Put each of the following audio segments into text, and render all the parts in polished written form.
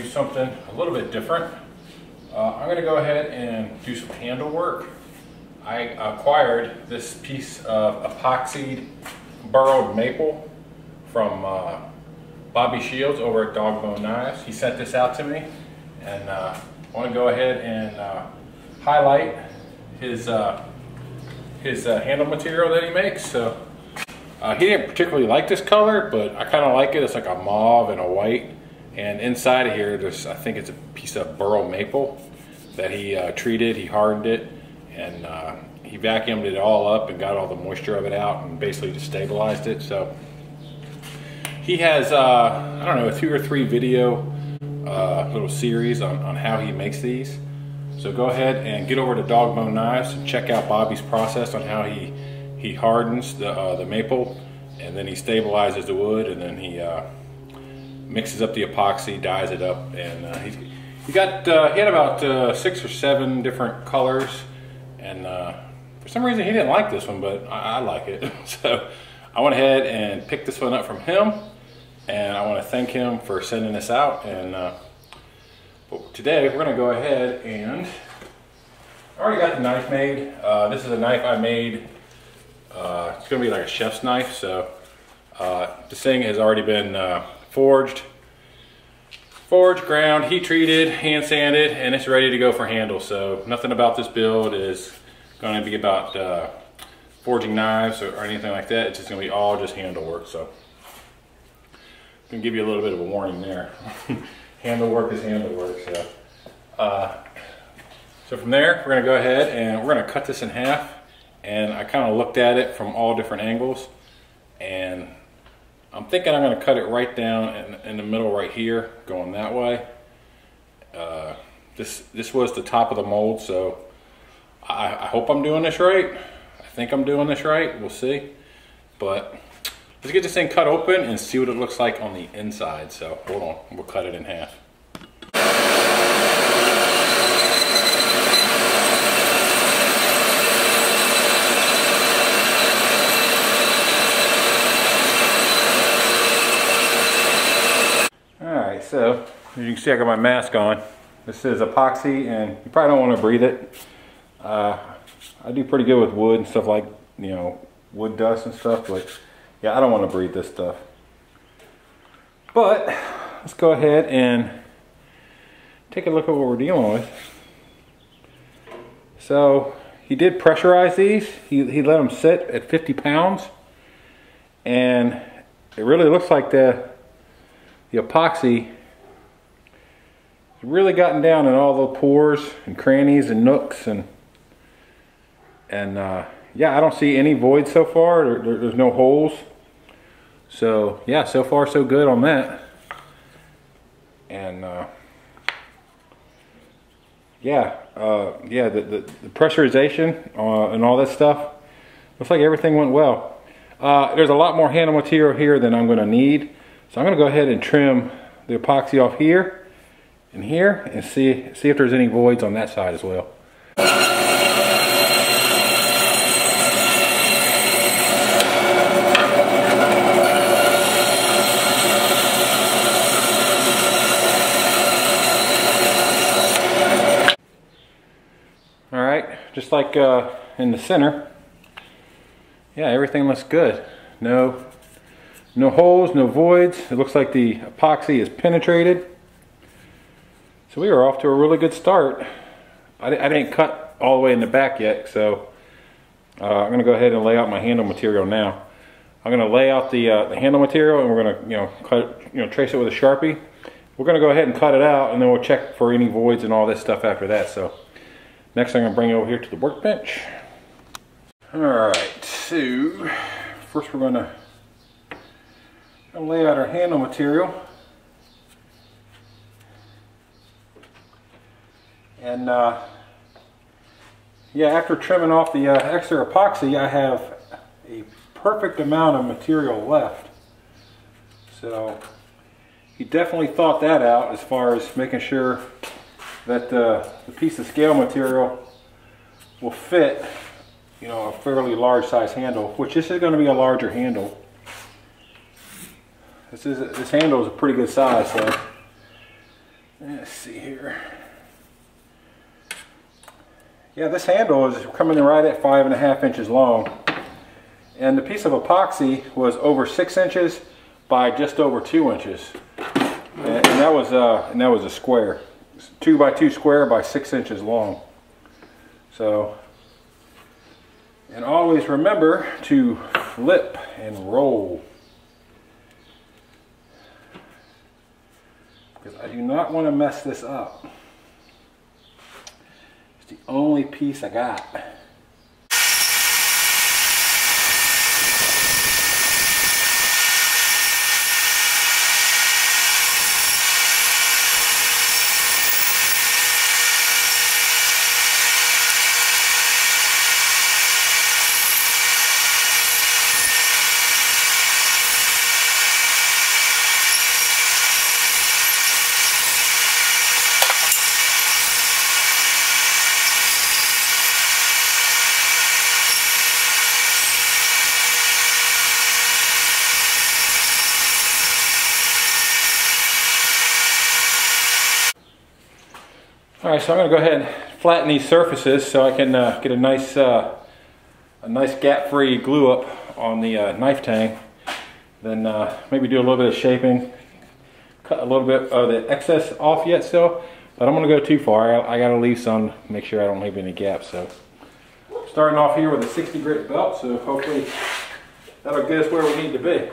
something a little bit different. I'm going to go ahead and do some handle work. I acquired this piece of epoxied burrowed maple from Bobby Shields over at Dogbone Knives. He sent this out to me, and I want to go ahead and highlight his handle material that he makes. So he didn't particularly like this color, but I kind of like it. It's like a mauve and a white, and inside of here there's, I think it's a piece of burrow maple that he treated. He hardened it, and he vacuumed it all up and got all the moisture of it out and basically just stabilized it. So he has I don't know, a 2 or 3 video little series on how he makes these. So go ahead and get over to Dogbone Knives and check out Bobby's process on how he hardens the maple, and then he stabilizes the wood, and then he mixes up the epoxy, dyes it up, and he had about 6 or 7 different colors, and for some reason he didn't like this one, but I like it. So I went ahead and picked this one up from him, and I want to thank him for sending this out. And but today we're going to go ahead and I already got the knife made. This is a knife I made. It's going to be like a chef's knife. So this thing has already been forged, ground, heat treated, hand sanded, and it's ready to go for handle. So nothing about this build is going to be about forging knives or anything like that. It's just going to be all just handle work. So I can give you a little bit of a warning there. Handle work is handle work. So from there, we're going to go ahead and we're going to cut this in half. And I kind of looked at it from all different angles, and I'm thinking I'm going to cut it right down in the middle right here, going that way. This was the top of the mold, so I hope I'm doing this right. I think I'm doing this right. We'll see. But let's get this thing cut open and see what it looks like on the inside. So hold on, we'll cut it in half. Alright, so as you can see, I got my mask on. This is epoxy, and you probably don't want to breathe it. I do pretty good with wood and stuff, like, you know, wood dust and stuff, but yeah, I don't want to breathe this stuff. But let's go ahead and take a look at what we're dealing with. So he did pressurize these. He let them sit at 50 pounds, and it really looks like the epoxy has really gotten down in all the pores and crannies and nooks, and yeah, I don't see any voids so far. There's no holes. So yeah, so far so good on that. And the pressurization and all that stuff, looks like everything went well. There's a lot more handle material here than I'm going to need, so I'm going to go ahead and trim the epoxy off here and here, and see if there's any voids on that side as well. Just like in the center, yeah, everything looks good. No holes, no voids. It looks like the epoxy is penetrated. So we are off to a really good start. I didn't cut all the way in the back yet, so I'm going to go ahead and lay out my handle material now. I'm going to lay out the handle material, and we're going to trace it with a Sharpie. We're going to go ahead and cut it out, and then we'll check for any voids and all this stuff after that. So next, I'm going to bring it over here to the workbench. Alright, so first we're going to lay out our handle material. And yeah, after trimming off the extra epoxy, I have a perfect amount of material left. So he definitely thought that out as far as making sure that the piece of scale material will fit, you know, a fairly large size handle, which this is going to be a larger handle. This handle is a pretty good size, so Let's see here. Yeah, this handle is coming in right at 5.5 inches long. And the piece of epoxy was over 6 inches by just over 2 inches. And that was a square. 2 by 2 square by 6 inches long. So, and always remember to flip and roll. Because I do not want to mess this up. It's the only piece I got. All right, so I'm going to go ahead and flatten these surfaces so I can get a nice gap-free glue up on the knife tang. Then maybe do a little bit of shaping, cut a little bit of the excess off yet still, but I don't want to go too far. I got to leave some, make sure I don't leave any gaps. So starting off here with a 60 grit belt, so hopefully that'll get us where we need to be.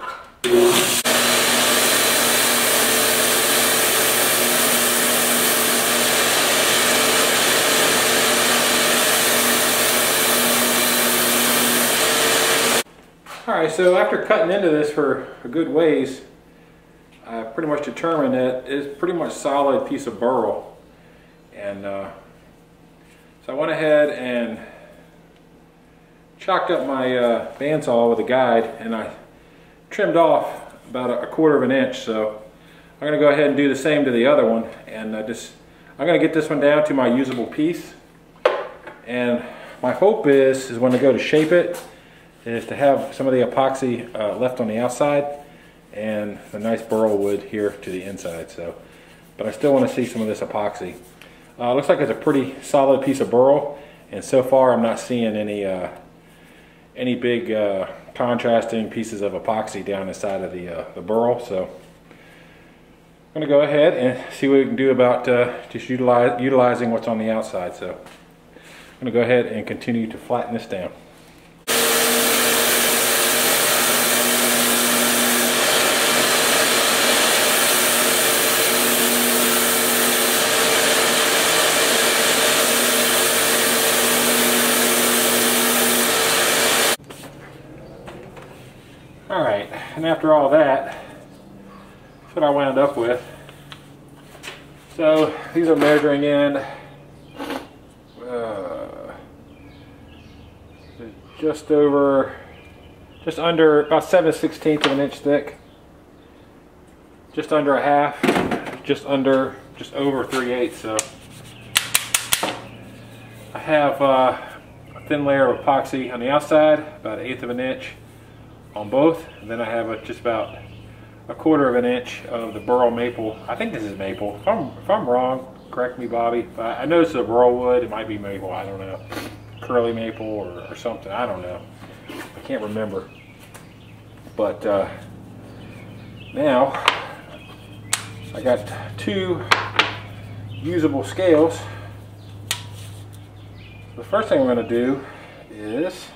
Alright, so after cutting into this for a good ways, I pretty much determined that it's pretty much solid piece of burl. And so I went ahead and chalked up my bandsaw with a guide, and I trimmed off about a 1/4 inch. So I'm going to go ahead and do the same to the other one, and I'm going to get this one down to my usable piece. And my hope is when I go to shape it, is to have some of the epoxy left on the outside and the nice burl wood here to the inside. So, but I still want to see some of this epoxy. Looks like it's a pretty solid piece of burl, and so far I'm not seeing any big contrasting pieces of epoxy down the side of the burl. So I'm going to go ahead and see what we can do about just utilizing what's on the outside. So I'm going to go ahead and continue to flatten this down. Alright, and after all that, that's what I wound up with. So these are measuring in just under about 7/16 of an inch thick, just under a half, just over 3/8. So I have a thin layer of epoxy on the outside, about 1/8 of an inch on both, and then I have just about a 1/4 inch of the burl maple. I think this is maple. If I'm wrong, correct me, Bobby. But I know it's a burl wood. It might be maple. I don't know. Curly maple or something. I don't know. I can't remember. But now I got 2 usable scales. The first thing I'm going to do is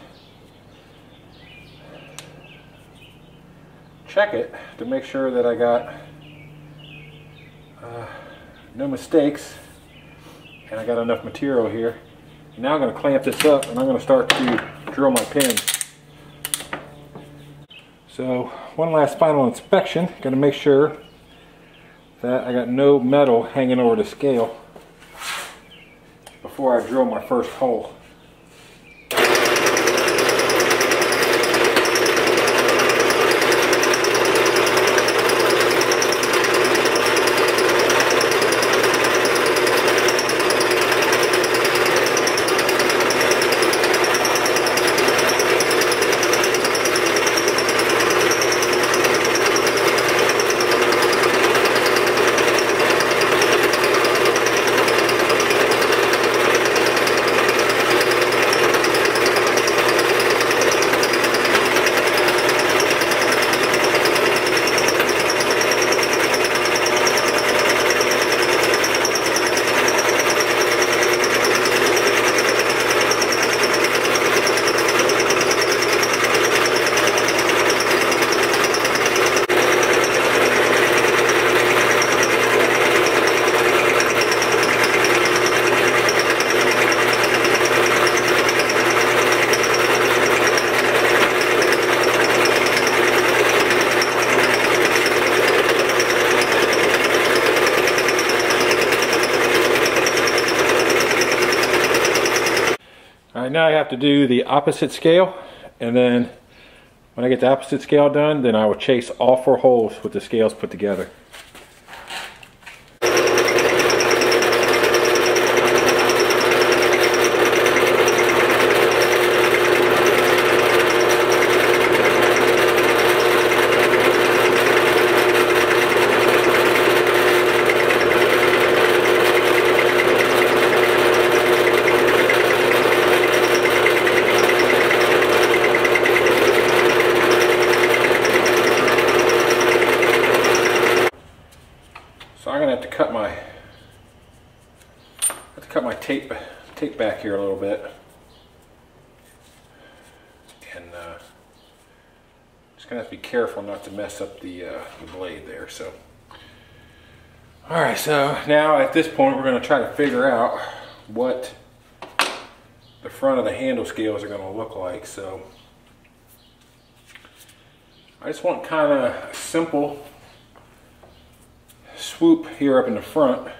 check it to make sure that I got no mistakes and I got enough material here. And now I'm going to clamp this up and I'm going to start to drill my pins. So one last final inspection. Going to make sure that I got no metal hanging over the scale before I drill my first hole. now I have to do the opposite scale, and then when I get the opposite scale done, then I will chase all 4 holes with the scales put together. So I'm gonna have to cut my tape back here a little bit, and just gonna have to be careful not to mess up the blade there. So, all right. So now at this point, we're gonna try to figure out what the front of the handle scales are gonna look like. So I just want kind of a simple swoop here up in the front.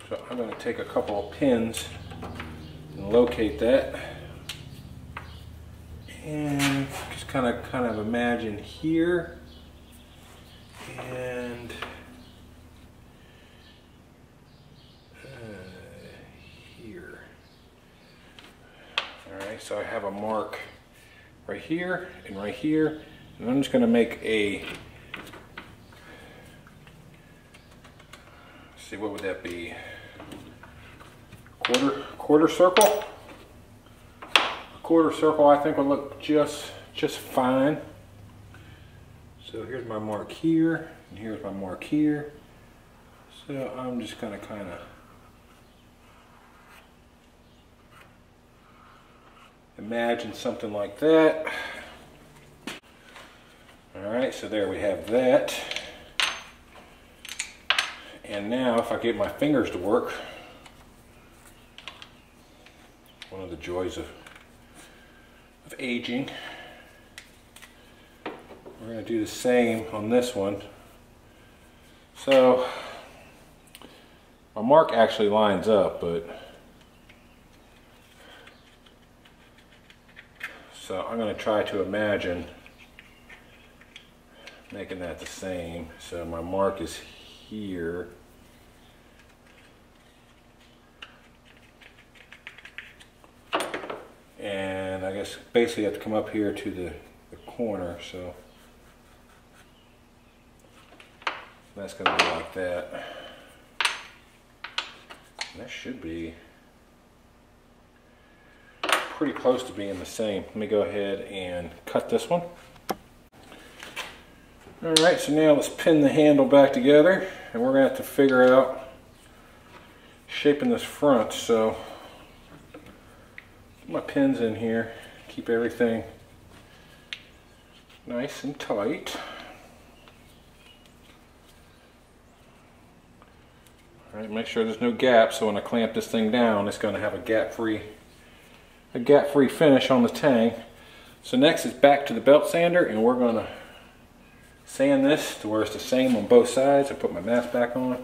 So I'm going to take a couple of pins and locate that, and just kind of imagine here and here. All right, so I have a mark right here and right here, and I'm just going to make a, see, what would that be? Quarter circle. A quarter circle I think would look just fine. So here's my mark here, and here's my mark here. So I'm just gonna kind of imagine something like that. All right, so there we have that. And now if I get my fingers to work, one of the joys of aging, we're going to do the same on this one. So my mark actually lines up, but so I'm going to try to imagine making that the same. So my mark is here. And I guess basically I have to come up here to the corner, so that's going to be like that. And that should be pretty close to being the same. Let me go ahead and cut this one. Alright, so now let's pin the handle back together, and we're going to have to figure out shaping this front. So put my pins in here, keep everything nice and tight. Alright, make sure there's no gap, so when I clamp this thing down, it's going to have a gap-free finish on the tang. So next is back to the belt sander, and we're going to sand this to where it's the same on both sides. I put my mask back on.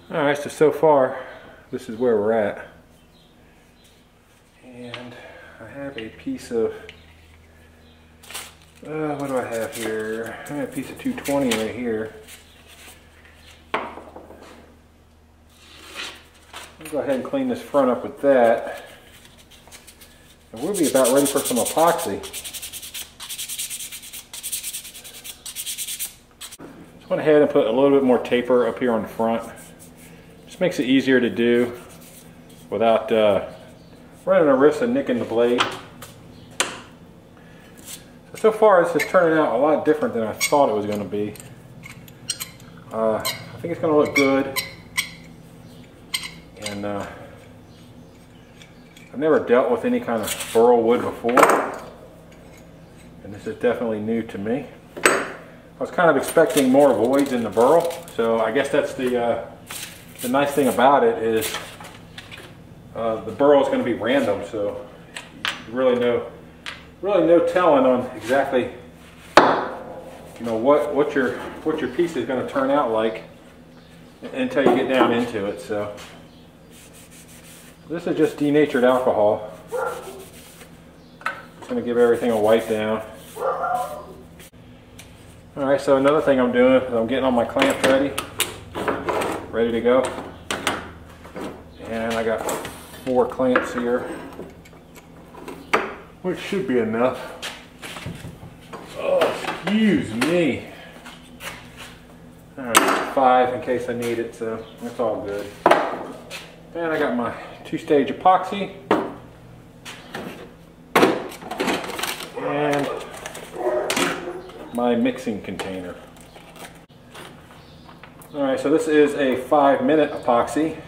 Alright, so far this is where we're at. And I have a piece of, what do I have here? I have a piece of 220 right here. I'll go ahead and clean this front up with that. And we'll be about ready for some epoxy. Just went ahead and put a little bit more taper up here on the front. Just makes it easier to do without running a risk of nicking the blade. So far this is turning out a lot different than I thought it was going to be. I think it's going to look good. And I've never dealt with any kind of burl wood before. And this is definitely new to me. I was kind of expecting more voids in the burl, so I guess that's the nice thing about it is the burl is going to be random, so really no telling on exactly what your piece is going to turn out like until you get down into it. So this is just denatured alcohol. Just going to give everything a wipe down. Alright, so another thing I'm doing is I'm getting all my clamps ready to go. And I got 4 clamps here, which should be enough. Oh, excuse me. Alright, 5 in case I need it, so that's all good. And I got my 2-stage epoxy. And my mixing container. Alright, so this is a 5-minute epoxy.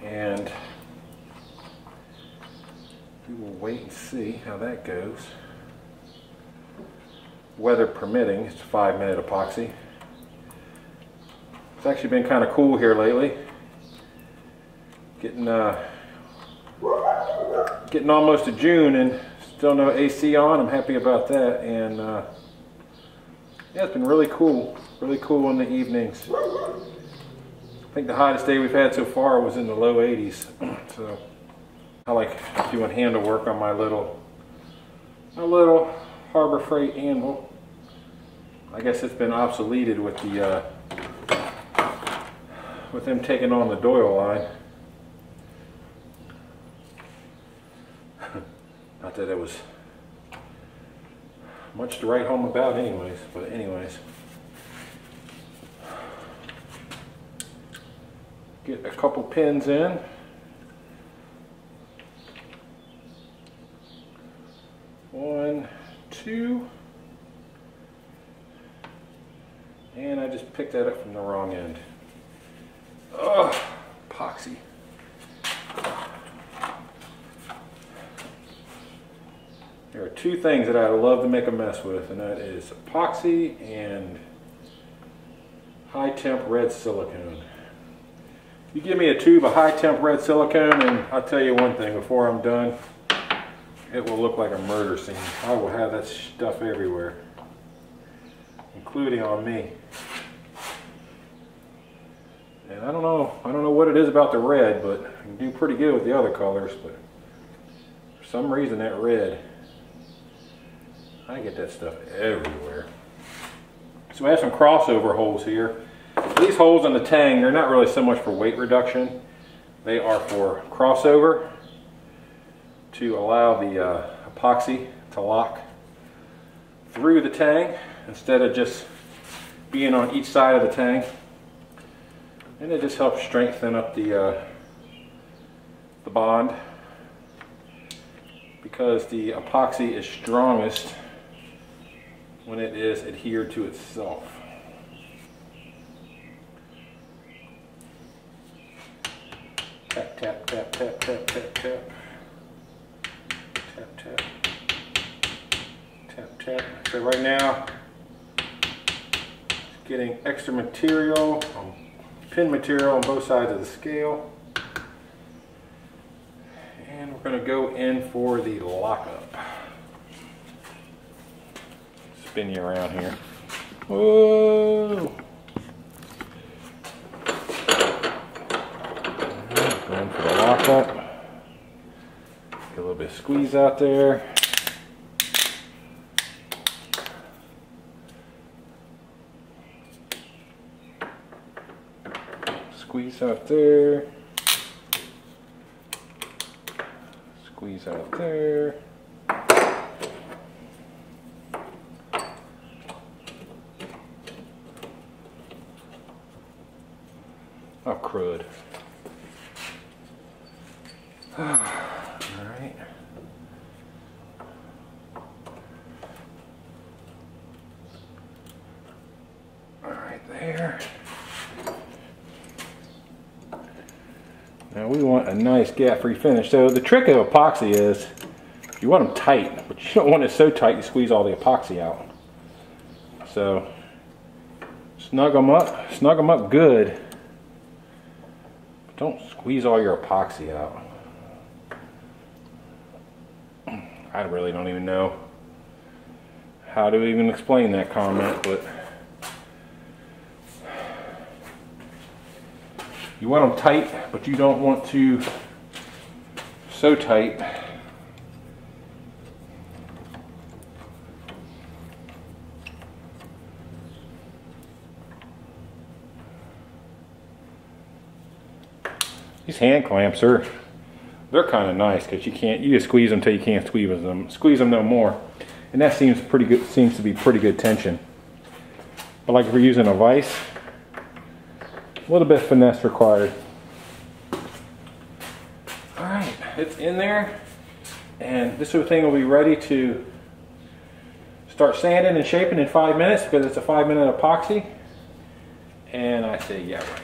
And we will wait and see how that goes. Weather permitting, it's a 5-minute epoxy. It's actually been kind of cool here lately. Getting almost to June and still no AC on. I'm happy about that. And yeah, it's been really cool in the evenings. I think the hottest day we've had so far was in the low 80s. So I like doing handle work on my little Harbor Freight anvil. I guess it's been obsoleted with the with them taking on the Doyle line. Not that it was much to write home about anyways, but anyways. Get a couple pins in. One, 2. And I just picked that up from the wrong end. Ugh, epoxy. There are 2 things that I love to make a mess with, and that is epoxy and high temp red silicone. You give me a tube of high temp red silicone and I'll tell you one thing, before I'm done, it will look like a murder scene. I will have that stuff everywhere, including on me. And I don't know what it is about the red, but I can do pretty good with the other colors, but for some reason that red, I get that stuff everywhere. So I have some crossover holes here. These holes in the tang, they're not really so much for weight reduction. They are for crossover to allow the epoxy to lock through the tang instead of just being on each side of the tang. And it just helps strengthen up the bond, because the epoxy is strongest when it is adhered to itself. Tap, tap, tap, tap, tap, tap, tap. Tap, tap. Tap, tap. So right now, it's getting extra material, pin material on both sides of the scale. And we're going to go in for the lockup. Spin you around here. Whoa! Going for the lockup. Get a little bit of squeeze out there. Squeeze out there. Squeeze out there. Oh, crud. Alright. Alright, there. Now we want a nice gap-free finish. So the trick of epoxy is you want them tight, but you don't want it so tight you squeeze all the epoxy out. So snug them up good. But don't squeeze all your epoxy out. I really don't even know how to even explain that comment, but you want them tight, but you don't want to so tight these hand clamps they're kind of nice because you just squeeze them until you can't squeeze them no more, and that seems to be pretty good tension. But like if you're using a vise, a little bit of finesse required. All right, it's in there, and this thing will be ready to start sanding and shaping in 5 minutes because it's a 5-minute epoxy. And I say, yeah, right.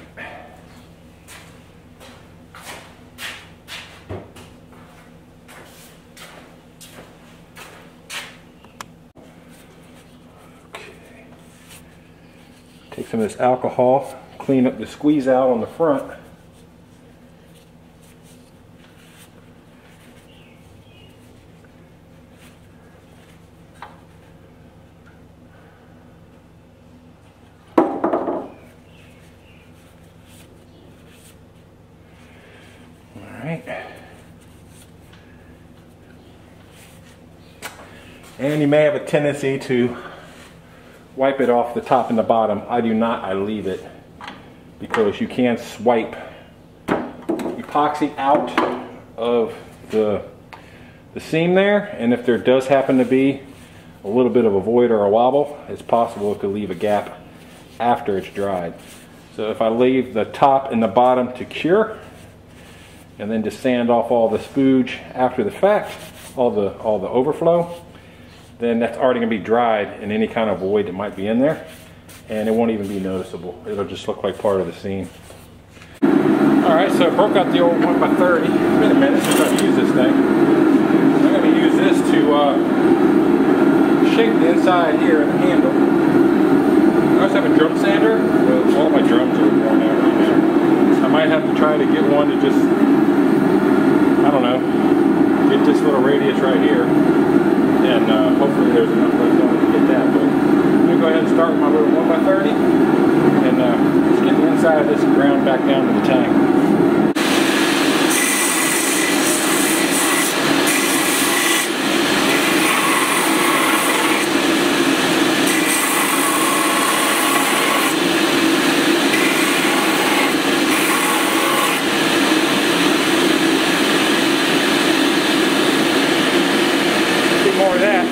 Take some of this alcohol, clean up the squeeze out on the front. Alright. And you may have a tendency to wipe it off the top and the bottom. I do not, I leave it because you can swipe epoxy out of the seam there, and if there does happen to be a little bit of a void or a wobble, it's possible it could leave a gap after it's dried. So if I leave the top and the bottom to cure and then just sand off all the spooge after the fact, all the overflow, then that's already going to be dried in any kind of void that might be in there, and it won't even be noticeable. It'll just look like part of the seam. Alright, so I broke out the old 1x30. It's been a minute since I've used this thing. I'm going to use this to shape the inside here of the handle. I also have a drum sander. Well, all my drums are worn out right now. I might have to try to get one to just, I don't know, get this little radius right here. And hopefully there's enough left on it to get that. But I'm going to go ahead and start with my little 1x30 and just get the inside of this ground back down to the tank. More of that.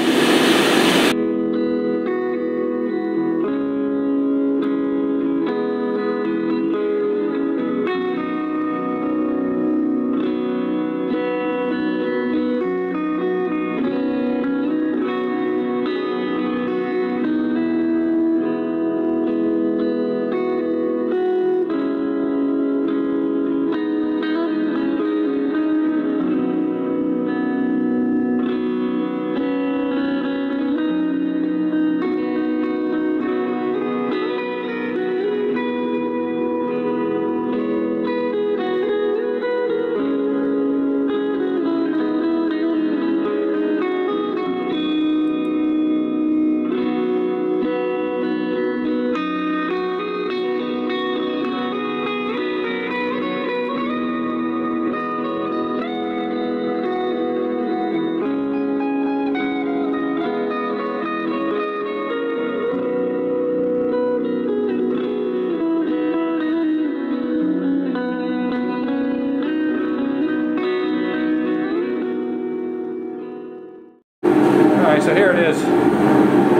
So here it is,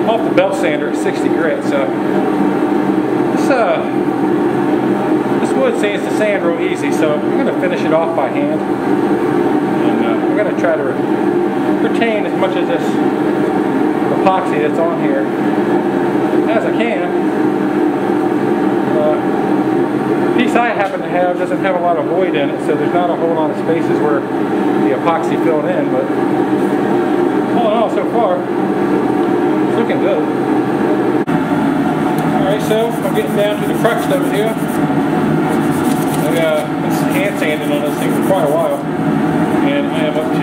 off the belt sander at 60 grit. So this wood seems to sand real easy, so I'm going to finish it off by hand, and I'm going to try to retain as much of this epoxy that's on here as I can. The piece I happen to have doesn't have a lot of void in it, so there's not a whole lot of spaces where the epoxy filled in, but all in all, so far, it's looking good. Alright, so I'm getting down to the crux of it here. I've been hand sanding on this thing for quite a while, and I am up to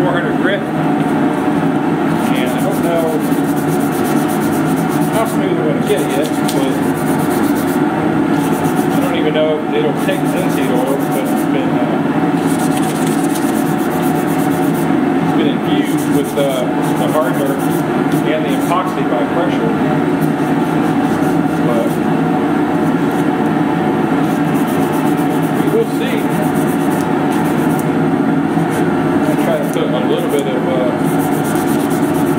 400 grit, and I don't know how smooth I'm going to get it yet, but I don't even know if it'll take linseed oil, but it's been infused with the hardener and the epoxy by pressure. But we'll see. I'll try to put a little bit of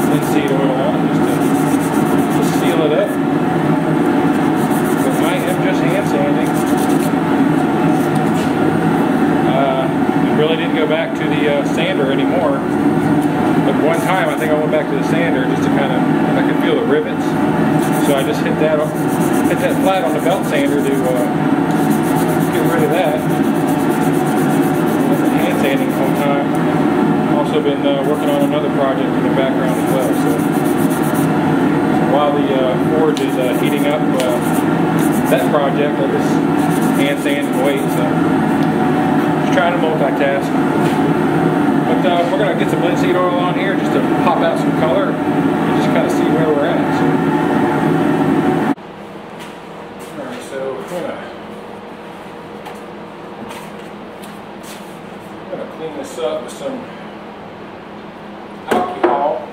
linseed oil on it just to seal it up. But I am just hand sanding. I really didn't go back to the sander anymore. But one time I think I went back to the sander just to kind of, I could feel the rivets. So I just hit that flat on the belt sander to get rid of that. Hand sanding the whole time. Also been working on another project in the background as well. So while the forge is heating up that project, I just hand sand and wait. So just trying to multitask. But we're going to get some linseed oil on here just to pop out some color and just kind of see where we're at. So. Alright, so I'm going to clean this up with some alcohol.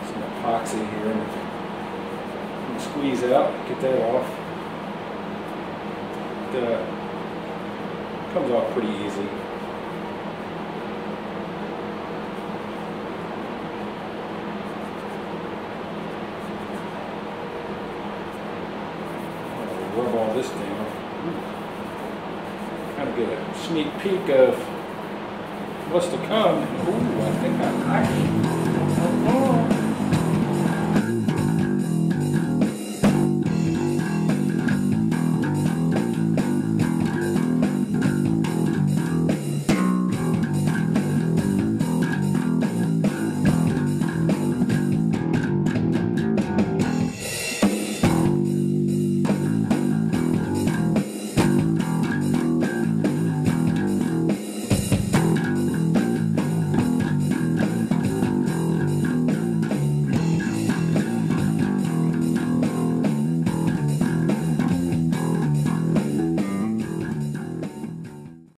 Some epoxy here. Squeeze out, get that off. It comes off pretty easy. I'll rub all this down. Kind of get a sneak peek of what's to come. Ooh,